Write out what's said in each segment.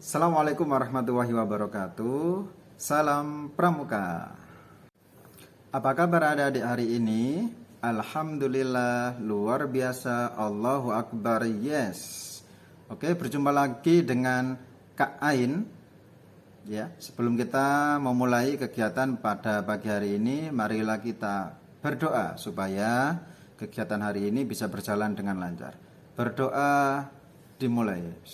Assalamualaikum warahmatullahi wabarakatuh. Salam Pramuka. Apa kabar adik-adik hari ini? Alhamdulillah, luar biasa, Allahu Akbar, yes. Oke, berjumpa lagi dengan Kak Ain. Ya, sebelum kita memulai kegiatan pada pagi hari ini, marilah kita berdoa supaya kegiatan hari ini bisa berjalan dengan lancar. Berdoa dimulai.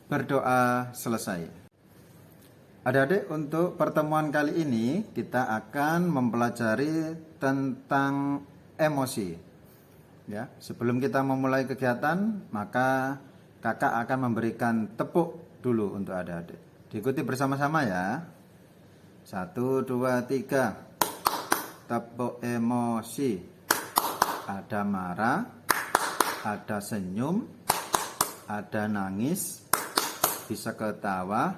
Berdoa selesai. Adik-adik, untuk pertemuan kali ini kita akan mempelajari tentang emosi. Ya, sebelum kita memulai kegiatan, maka kakak akan memberikan tepuk dulu untuk adik-adik. Diikuti bersama-sama ya. 1, 2, 3. Tepuk emosi. Ada marah, ada senyum, ada nangis, bisa ketawa,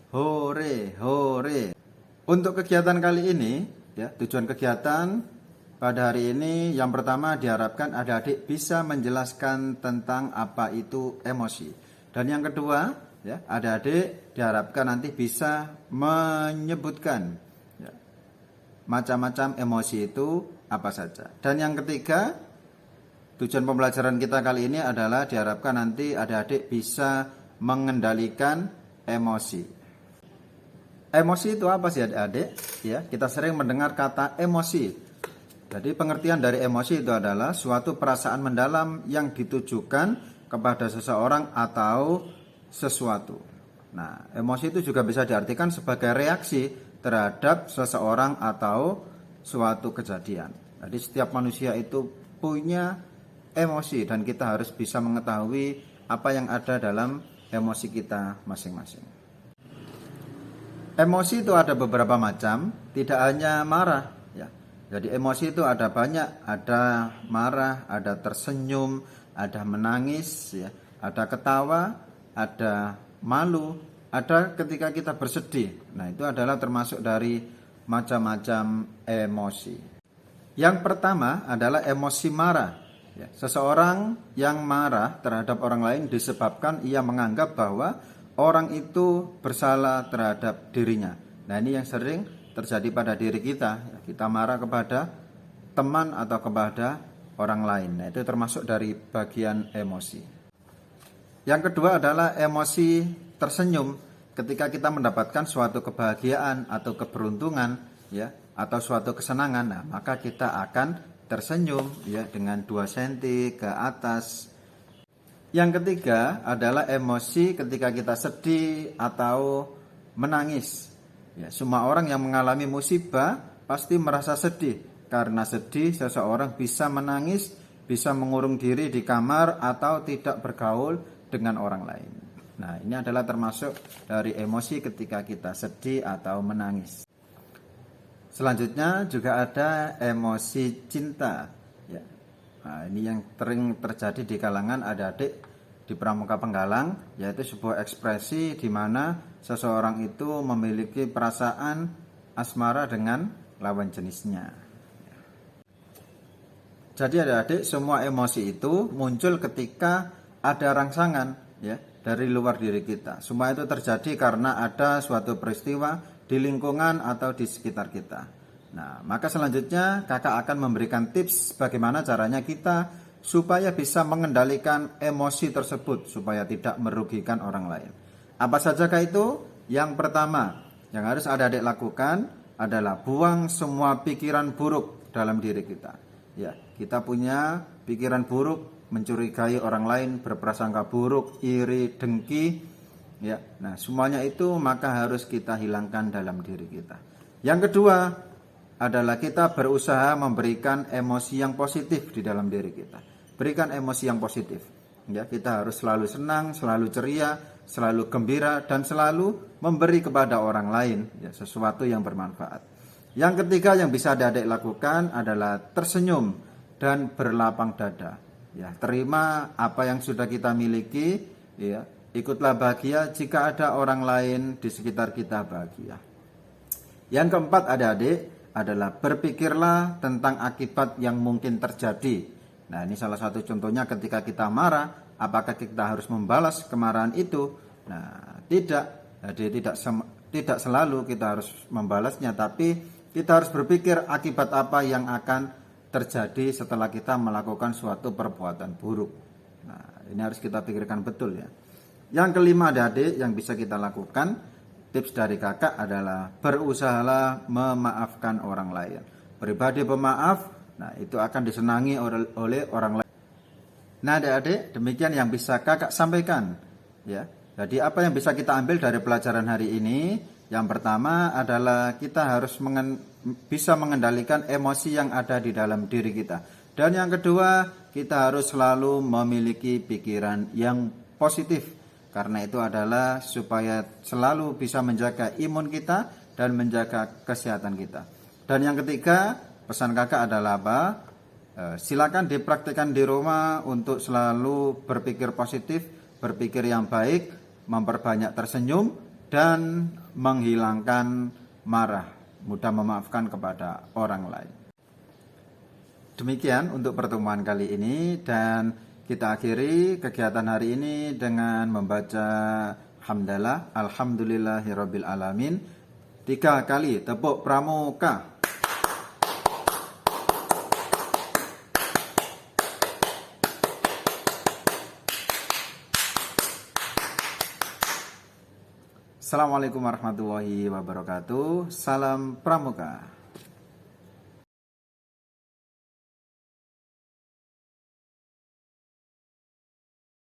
hore, hore. Untuk kegiatan kali ini, ya, tujuan kegiatan pada hari ini yang pertama diharapkan adik-adik bisa menjelaskan tentang apa itu emosi. Dan yang kedua, ya, adik-adik diharapkan nanti bisa menyebutkan ya, macam-macam emosi itu apa saja. Dan yang ketiga, tujuan pembelajaran kita kali ini adalah diharapkan nanti adik-adik bisa mengendalikan emosi. Emosi itu apa sih adik-adik? Ya, kita sering mendengar kata emosi. Jadi pengertian dari emosi itu adalah suatu perasaan mendalam yang ditujukan kepada seseorang atau sesuatu. Nah, emosi itu juga bisa diartikan sebagai reaksi terhadap seseorang atau suatu kejadian. Jadi setiap manusia itu punya emosi dan kita harus bisa mengetahui apa yang ada dalam emosi kita masing-masing. Emosi itu ada beberapa macam, tidak hanya marah ya. Jadi emosi itu ada banyak, ada marah, ada tersenyum, ada menangis ya, ada ketawa, ada malu, ada ketika kita bersedih. Nah, itu adalah termasuk dari macam-macam emosi. Yang pertama adalah emosi marah. Ya, seseorang yang marah terhadap orang lain disebabkan ia menganggap bahwa orang itu bersalah terhadap dirinya. Nah, ini yang sering terjadi pada diri kita. Ya, kita marah kepada teman atau kepada orang lain. Nah, itu termasuk dari bagian emosi. Yang kedua adalah emosi tersenyum. Ketika kita mendapatkan suatu kebahagiaan atau keberuntungan, ya, atau suatu kesenangan, nah, maka kita akan tersenyum ya dengan 2 cm ke atas. Yang ketiga adalah emosi ketika kita sedih atau menangis. Ya, semua orang yang mengalami musibah pasti merasa sedih. Karena sedih seseorang bisa menangis, bisa mengurung diri di kamar atau tidak bergaul dengan orang lain. Nah, ini adalah termasuk dari emosi ketika kita sedih atau menangis. Selanjutnya juga ada emosi cinta. Ya. Nah, ini yang sering terjadi di kalangan adik-adik di Pramuka Penggalang, yaitu sebuah ekspresi di mana seseorang itu memiliki perasaan asmara dengan lawan jenisnya. Jadi adik-adik, semua emosi itu muncul ketika ada rangsangan ya dari luar diri kita. Semua itu terjadi karena ada suatu peristiwa di lingkungan atau di sekitar kita. Nah, maka selanjutnya kakak akan memberikan tips bagaimana caranya kita supaya bisa mengendalikan emosi tersebut supaya tidak merugikan orang lain. Apa sajakah itu? Yang pertama yang harus adik-adik lakukan adalah buang semua pikiran buruk dalam diri kita. Ya, kita punya pikiran buruk, mencurigai orang lain, berprasangka buruk, iri, dengki. Ya, nah semuanya itu maka harus kita hilangkan dalam diri kita. Yang kedua adalah kita berusaha memberikan emosi yang positif di dalam diri kita. Berikan emosi yang positif. Ya, kita harus selalu senang, selalu ceria, selalu gembira dan selalu memberi kepada orang lain ya, sesuatu yang bermanfaat. Yang ketiga yang bisa adik-adik lakukan adalah tersenyum dan berlapang dada. Ya, terima apa yang sudah kita miliki, ya. Ikutlah bahagia jika ada orang lain di sekitar kita bahagia. Yang keempat adik-adik adalah berpikirlah tentang akibat yang mungkin terjadi. Nah, ini salah satu contohnya ketika kita marah, apakah kita harus membalas kemarahan itu? Nah, tidak. Jadi tidak selalu kita harus membalasnya, tapi kita harus berpikir akibat apa yang akan terjadi setelah kita melakukan suatu perbuatan buruk. Nah, ini harus kita pikirkan betul ya. Yang kelima adik-adik yang bisa kita lakukan, tips dari kakak adalah berusahalah memaafkan orang lain. Pribadi pemaaf, nah itu akan disenangi oleh orang lain. Nah adik-adik, demikian yang bisa kakak sampaikan ya. Jadi apa yang bisa kita ambil dari pelajaran hari ini? Yang pertama adalah kita harus bisa mengendalikan emosi yang ada di dalam diri kita. Dan yang kedua, kita harus selalu memiliki pikiran yang positif. Karena itu adalah supaya selalu bisa menjaga imun kita dan menjaga kesehatan kita. Dan yang ketiga, pesan kakak adalah apa? Silakan dipraktikkan di rumah untuk selalu berpikir positif, berpikir yang baik, memperbanyak tersenyum, dan menghilangkan marah, mudah memaafkan kepada orang lain. Demikian untuk pertemuan kali ini, dan kita akhiri kegiatan hari ini dengan membaca hamdalah, alhamdulillahirabbil alamin 3 kali tepuk pramuka. Assalamualaikum warahmatullahi wabarakatuh. Salam pramuka.